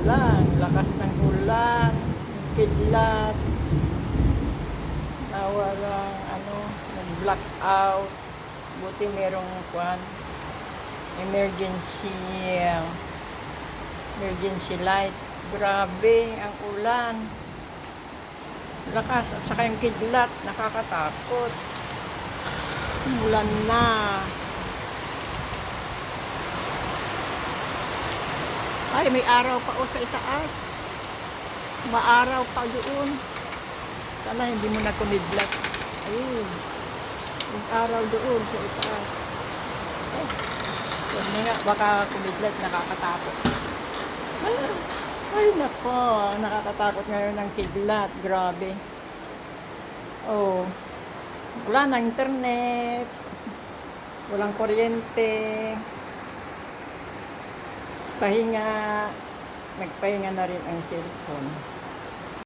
ulan, lakas ng ulan, kidlat, nawalang nag-blackout. Buti merong emergency emergency light. Grabe ang ulan, lakas at saka yung kidlat, nakakatakot. Ulan na. Ay, may araw pa sa itaas. Maaraw pa doon. Sana hindi mo na kumidlat. Ayun. Yung araw doon sa itaas. Ay, yun nga, baka kumidlat, nakakatakot. Ay, nako. Nakakatakot ngayon ng kidlat. Grabe. Oh. Wala na internet. Walang kuryente. Pahinga. Nagpahinga na rin ang cellphone.